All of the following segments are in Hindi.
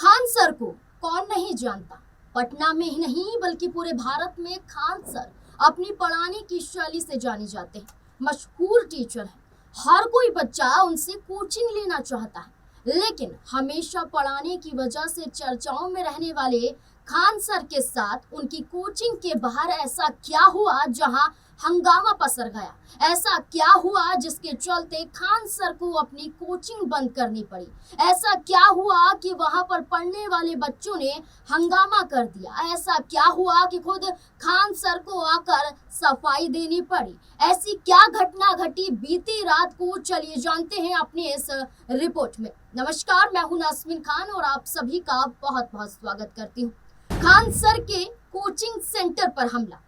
खान सर को कौन नहीं जानता। पटना में ही नहीं बल्कि पूरे भारत में खान सर अपनी पढ़ाने की शैली से जाने जाते हैं। मशहूर टीचर है, हर कोई बच्चा उनसे कोचिंग लेना चाहता है। लेकिन हमेशा पढ़ाने की वजह से चर्चाओं में रहने वाले खान सर के साथ उनकी कोचिंग के बाहर ऐसा क्या हुआ जहां हंगामा पसर गया? ऐसा क्या हुआ जिसके चलते खान सर को अपनी कोचिंग बंद करनी पड़ी? ऐसा क्या हुआ कि वहां पर पढ़ने वाले बच्चों ने हंगामा कर दिया? ऐसा क्या हुआ कि खुद खान सर को आकर सफाई देनी पड़ी? ऐसी क्या घटना घटी बीती रात को? चलिए जानते हैं अपने इस रिपोर्ट में। नमस्कार, मैं हूं नासमीन खान और आप सभी का बहुत बहुत स्वागत करती हूँ। खान सर के कोचिंग सेंटर पर हमला।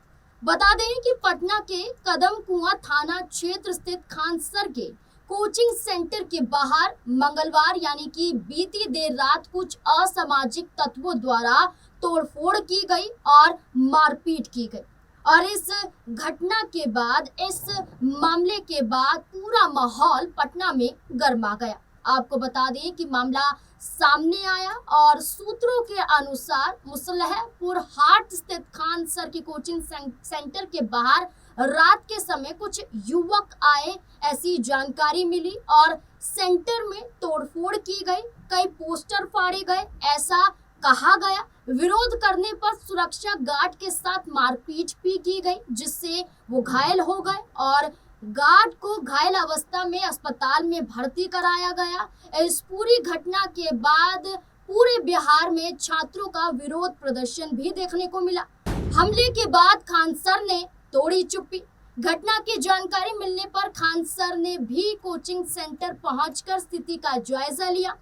बता दें कि पटना के कदम कुआं थाना क्षेत्र स्थित खान सर के कोचिंग सेंटर के बाहर मंगलवार यानी कि बीती देर रात कुछ असामाजिक तत्वों द्वारा तोड़फोड़ की गई और मारपीट की गई। और इस घटना के बाद, इस मामले के बाद पूरा माहौल पटना में गर्मा गया। आपको बता दें कि मामला सामने आया और सूत्रों के अनुसार मुसल्लहपुर हाट स्थित खान सर की कोचिंग सेंटर के बाहर रात के समय कुछ युवक आए, ऐसी जानकारी मिली और सेंटर में तोड़फोड़ की गई, कई पोस्टर फाड़े गए, ऐसा कहा गया। विरोध करने पर सुरक्षा गार्ड के साथ मारपीट भी की गई, जिससे वो घायल हो गए और गार्ड को घायल अवस्था में अस्पताल में भर्ती कराया गया। इस पूरी घटना के बाद पूरे बिहार में छात्रों का विरोध प्रदर्शन भी देखने को मिला। हमले के बाद खान सर ने तोड़ी चुप्पी। घटना की जानकारी मिलने पर खान सर ने भी कोचिंग सेंटर पहुंचकर स्थिति का जायजा लिया।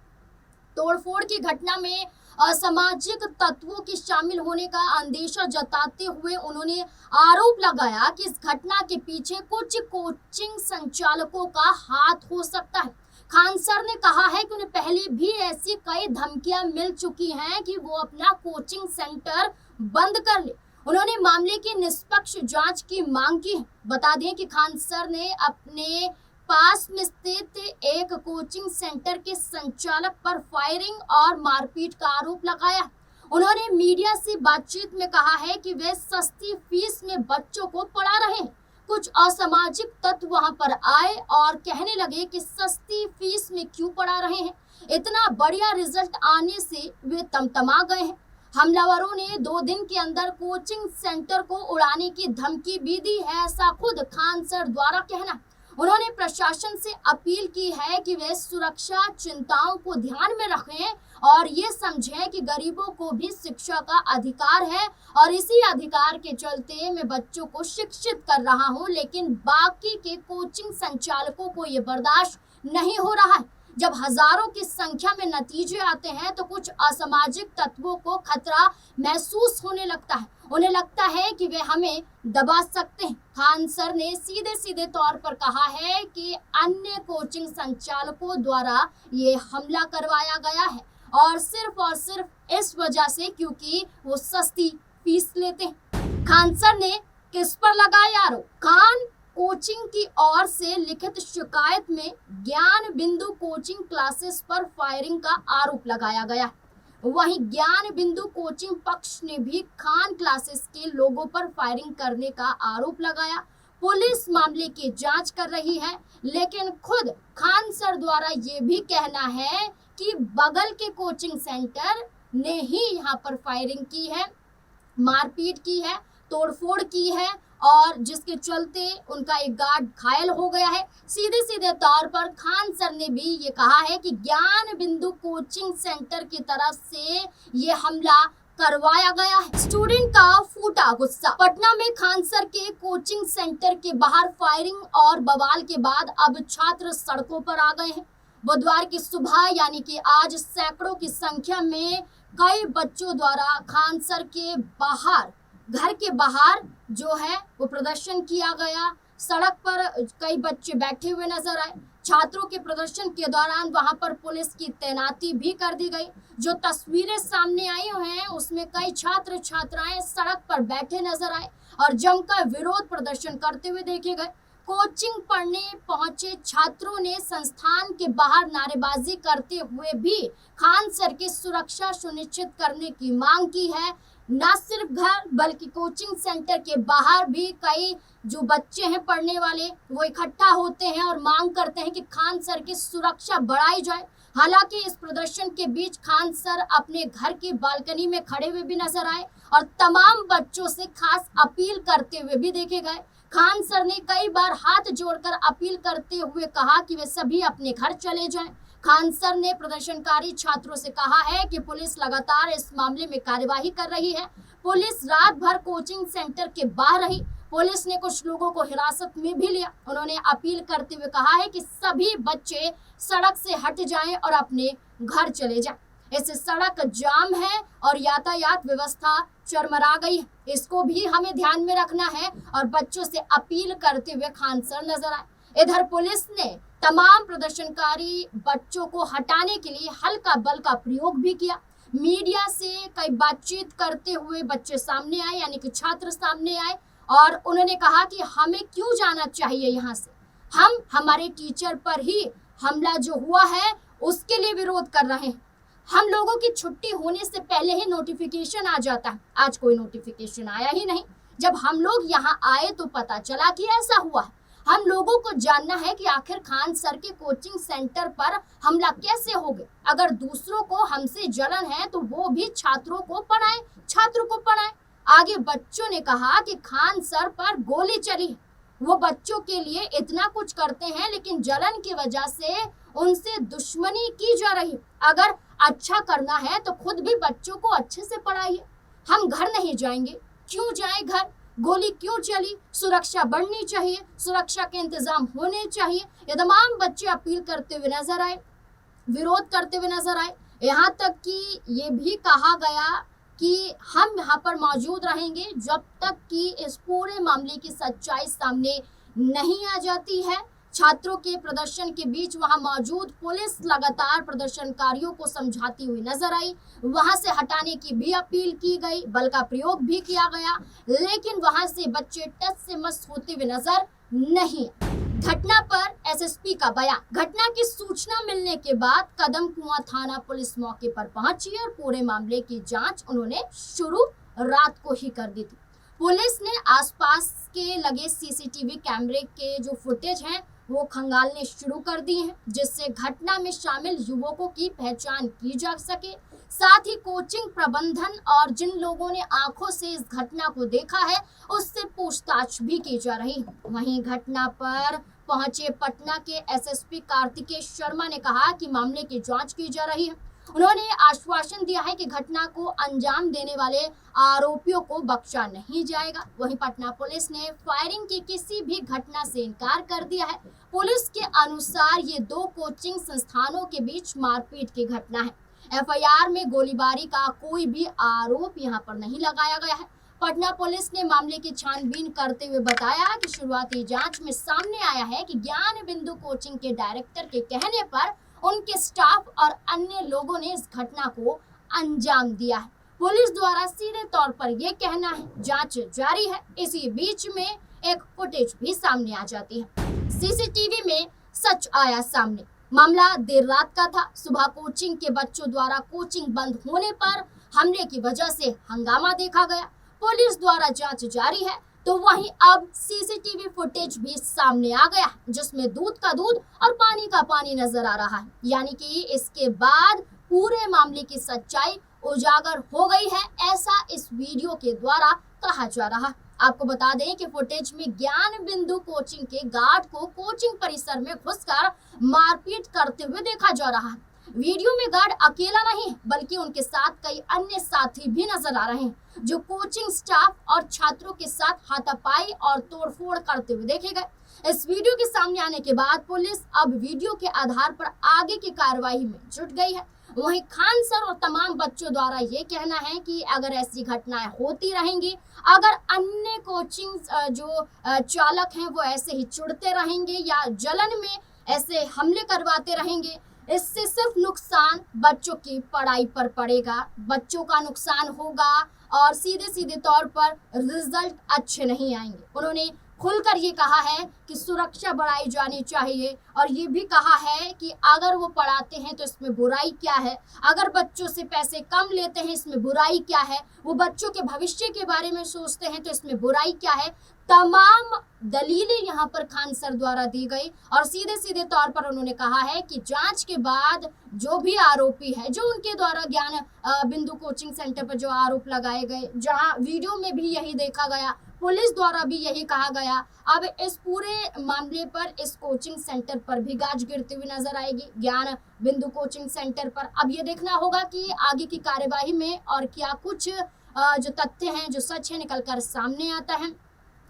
तोड़फोड़ की घटना में असामाजिक तत्वों के शामिल होने का अंदेशा जताते हुए उन्होंने आरोप लगाया कि इस घटना के पीछे कुछ कोचिंग संचालकों का हाथ हो सकता है। खान सर ने कहा है कि उन्हें पहले भी ऐसी कई धमकियां मिल चुकी हैं कि वो अपना कोचिंग सेंटर बंद कर ले। उन्होंने मामले की निष्पक्ष जांच की मांग की है। बता दें कि खान सर ने अपने पास में स्थित एक कोचिंग सेंटर के संचालक पर फायरिंग और मारपीट का आरोप लगाया। उन्होंने मीडिया से बातचीत में कहा है कि वे सस्ती फीस में बच्चों को पढ़ा रहे हैं। कुछ असामाजिक तत्व वहां पर आए और कहने लगे कि सस्ती फीस में क्यों पढ़ा रहे हैं, इतना बढ़िया रिजल्ट आने से वे तमतमा गए हैं। हमलावरों ने 2 दिन के अंदर कोचिंग सेंटर को उड़ाने की धमकी भी दी है, ऐसा खुद खान सर द्वारा कहना। उन्होंने प्रशासन से अपील की है कि वे सुरक्षा चिंताओं को ध्यान में रखें और ये समझें कि गरीबों को भी शिक्षा का अधिकार है और इसी अधिकार के चलते मैं बच्चों को शिक्षित कर रहा हूं, लेकिन बाकी के कोचिंग संचालकों को ये बर्दाश्त नहीं हो रहा है। जब हजारों की संख्या में नतीजे आते हैं तो कुछ असामाजिक तत्वों को खतरा महसूस होने लगता है। उन्हें लगता है कि वे हमें दबा सकते हैं। खान सर ने सीधे सीधे तौर पर कहा है कि अन्य कोचिंग संचालकों द्वारा ये हमला करवाया गया है और सिर्फ इस वजह से क्योंकि वो सस्ती फीस लेते हैं। खान सर ने किस पर लगाया आरोप? खान कोचिंग की ओर से लिखित शिकायत में ज्ञान बिंदु कोचिंग क्लासेस पर फायरिंग का आरोप लगाया गया। वहीं ज्ञान बिंदु कोचिंग पक्ष ने भी खान क्लासेस के लोगों पर फायरिंग करने का आरोप लगाया। पुलिस मामले की जांच कर रही है, लेकिन खुद खान सर द्वारा ये भी कहना है कि बगल के कोचिंग सेंटर ने ही यहाँ पर फायरिंग की है, मारपीट की है, तोड़फोड़ की है और जिसके चलते उनका एक गार्ड घायल हो गया है। सीधे तौर पर खान सर ने भी ये कहा है कि ज्ञान बिंदु कोचिंग सेंटर की तरफ से ये हमला करवाया गया है। स्टूडेंट का फूटा गुस्सा। पटना में खान सर के कोचिंग सेंटर के बाहर फायरिंग और बवाल के बाद अब छात्र सड़कों पर आ गए हैं। बुधवार की सुबह यानी कि आज सैकड़ों की संख्या में कई बच्चों द्वारा खान सर के बाहर, घर के बाहर जो है वो प्रदर्शन किया गया। सड़क पर कई बच्चे बैठे हुए नजर आए। छात्रों के प्रदर्शन के दौरान वहां पर पुलिस की तैनाती भी कर दी गई। जो तस्वीरें सामने आई हैं उसमें कई छात्र छात्राएं सड़क पर बैठे नजर आए और जमकर विरोध प्रदर्शन करते हुए देखे गए। कोचिंग पढ़ने पहुंचे छात्रों ने संस्थान के बाहर नारेबाजी करते हुए भी खान सर की सुरक्षा सुनिश्चित करने की मांग की है। न सिर्फ घर बल्कि कोचिंग सेंटर के बाहर भी कई जो बच्चे हैं पढ़ने वाले वो इकट्ठा होते हैं और मांग करते हैं कि खान सर की सुरक्षा बढ़ाई जाए। हालांकि इस प्रदर्शन के बीच खान सर अपने घर की बालकनी में खड़े हुए भी नजर आए और तमाम बच्चों से खास अपील करते हुए भी देखे गए। खान सर ने कई बार हाथ जोड़कर अपील करते हुए कहा कि वे सभी अपने घर चले जाएं। खान सर ने प्रदर्शनकारी छात्रों से कहा है कि पुलिस लगातार इस मामले में कार्यवाही कर रही है। पुलिस रात भर कोचिंग सेंटर के बाहर रही। पुलिस ने कुछ लोगों को हिरासत में भी लिया। उन्होंने अपील करते हुए कहा है कि सभी बच्चे सड़क से हट जाएं और अपने घर चले जाएं। इससे सड़क जाम है और यातायात व्यवस्था चरमरा गई है, इसको भी हमें ध्यान में रखना है और बच्चों से अपील करते हुए खान सर नजर आए। इधर पुलिस ने तमाम प्रदर्शनकारी बच्चों को हटाने के लिए हल्का बल का प्रयोग भी किया। मीडिया से कई बातचीत करते हुए बच्चे सामने आए, यानी कि छात्र सामने आए और उन्होंने कहा कि हमें क्यों जाना चाहिए यहाँ से, हम हमारे टीचर पर ही हमला जो हुआ है उसके लिए विरोध कर रहे हैं। हम लोगों की छुट्टी होने से पहले ही नोटिफिकेशन आ जाता है, आज कोई नोटिफिकेशन आया ही नहीं। जब हम लोग यहाँ आए तो पता चला कि ऐसा हुआ है। हम लोगों को जानना है कि आखिर खान सर के कोचिंग सेंटर पर हमला कैसे हो गया। अगर दूसरों को हमसे जलन है तो वो भी छात्रों को पढ़ाएं, छात्रों को पढ़ाएं। आगे बच्चों ने कहा कि खान सर पर गोली चली, वो बच्चों के लिए इतना कुछ करते हैं लेकिन जलन की वजह से उनसे दुश्मनी की जा रही। अगर अच्छा करना है तो खुद भी बच्चों को अच्छे से पढ़ाइए। हम घर नहीं जाएंगे, क्यों जाए घर, गोली क्यों चली, सुरक्षा बढ़नी चाहिए, सुरक्षा के इंतजाम होने चाहिए। ये तमाम बच्चे अपील करते हुए नजर आए, विरोध करते हुए नजर आए। यहाँ तक कि ये भी कहा गया कि हम यहाँ पर मौजूद रहेंगे जब तक कि इस पूरे मामले की सच्चाई सामने नहीं आ जाती है। छात्रों के प्रदर्शन के बीच वहां मौजूद पुलिस लगातार प्रदर्शनकारियों को समझाती हुई नजर आई। वहां से हटाने की भी अपील की गई, बल का प्रयोग भी किया गया, लेकिन वहां से बच्चे टस से मस होते हुए नजर नहीं। घटना पर एसएसपी का बयान। घटना की सूचना मिलने के बाद कदम कुआं थाना पुलिस मौके पर पहुंची और पूरे मामले की जांच उन्होंने शुरू रात को ही कर दी थी। पुलिस ने आसपास के लगे सीसीटीवी कैमरे के जो फुटेज हैं वो खंगालने शुरू कर दिए हैं, जिससे घटना में शामिल युवकों की पहचान की जा सके। साथ ही कोचिंग प्रबंधन और जिन लोगों ने आंखों से इस घटना को देखा है उससे पूछताछ भी की जा रही है। वहीं घटना पर पहुंचे पटना के एसएसपी कार्तिकेय शर्मा ने कहा कि मामले की जांच की जा रही है। उन्होंने आश्वासन दिया है कि घटना को अंजाम देने वाले आरोपियों को बख्शा नहीं जाएगा। वहीं पटना पुलिस ने फायरिंग की किसी भी घटना से इनकार कर दिया है। पुलिस के अनुसार ये दो कोचिंग संस्थानों के बीच मारपीट की घटना है। एफआईआर में गोलीबारी का कोई भी आरोप यहाँ पर नहीं लगाया गया है। पटना पुलिस ने मामले की छानबीन करते हुए बताया कि शुरुआती जांच में सामने आया है कि ज्ञान बिंदु कोचिंग के डायरेक्टर के कहने पर उनके स्टाफ और अन्य लोगों ने इस घटना को अंजाम दिया है। पुलिस द्वारा सीधे तौर पर यह कहना है जांच जारी है। इसी बीच में एक फुटेज भी सामने आ जाती है। सीसीटीवी में सच आया सामने। मामला देर रात का था। सुबह कोचिंग के बच्चों द्वारा कोचिंग बंद होने पर हमले की वजह से हंगामा देखा गया। पुलिस द्वारा जांच जारी है तो वहीं अब सीसीटीवी फुटेज भी सामने आ गया जिसमें दूध का दूध और पानी का पानी नजर आ रहा है। यानी कि इसके बाद पूरे मामले की सच्चाई उजागर हो गई है, ऐसा इस वीडियो के द्वारा कहा जा रहा है। आपको बता दें कि फुटेज में ज्ञान बिंदु कोचिंग के गार्ड को कोचिंग परिसर में घुसकर मारपीट करते हुए देखा जा रहा है। वीडियो में गार्ड अकेला नहीं बल्कि उनके साथ कई अन्य साथी भी नजर आ रहे हैं जो कोचिंग स्टाफ और छात्रों के साथ हाथापाई और तोड़फोड़ करते हुए देखे गए। इस वीडियो के सामने आने के बाद पुलिस अब वीडियो के आधार पर आगे की कार्रवाई में जुट गई है। वहीं खान सर और तमाम बच्चों द्वारा ये कहना है कि अगर ऐसी घटनाएं होती रहेंगी, अगर अन्य कोचिंग जो चालक हैं वो ऐसे ही चिढ़ते रहेंगे या जलन में ऐसे हमले करवाते रहेंगे, इससे सिर्फ नुकसान बच्चों की पढ़ाई पर पड़ेगा, बच्चों का नुकसान होगा और सीधे सीधे तौर पर रिजल्ट अच्छे नहीं आएंगे। उन्होंने खुलकर ये कहा है कि सुरक्षा बढ़ाई जानी चाहिए और ये भी कहा है कि अगर वो पढ़ाते हैं तो इसमें बुराई क्या है, अगर बच्चों से पैसे कम लेते हैं इसमें बुराई क्या है, वो बच्चों के भविष्य के बारे में सोचते हैं तो इसमें बुराई क्या है। तमाम दलीलें यहाँ पर खान सर द्वारा दी गई और सीधे सीधे तौर पर उन्होंने कहा है कि जांच के बाद जो भी आरोपी है, जो उनके द्वारा ज्ञान बिंदु कोचिंग सेंटर पर जो आरोप लगाए गए, जहां वीडियो में भी यही देखा गया, पुलिस द्वारा भी यही कहा गया, अब इस पूरे मामले पर इस कोचिंग सेंटर पर भी गाज गिरती हुई नजर आएगी, ज्ञान बिंदु कोचिंग सेंटर पर। अब ये देखना होगा कि आगे की कार्यवाही में और क्या कुछ जो तथ्य हैं, जो सच है, निकल कर सामने आता है।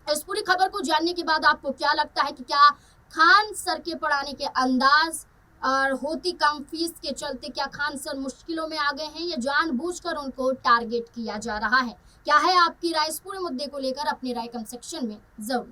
इस पूरी खबर को जानने के बाद आपको क्या लगता है कि क्या खान सर के पढ़ाने के अंदाज और होती कम फीस के चलते क्या खान सर मुश्किलों में आ गए हैं या जानबूझकर उनको टारगेट किया जा रहा है? क्या है आपकी राय? इस पूरे मुद्दे को लेकर अपनी राय कमेंट सेक्शन में जरूर दें।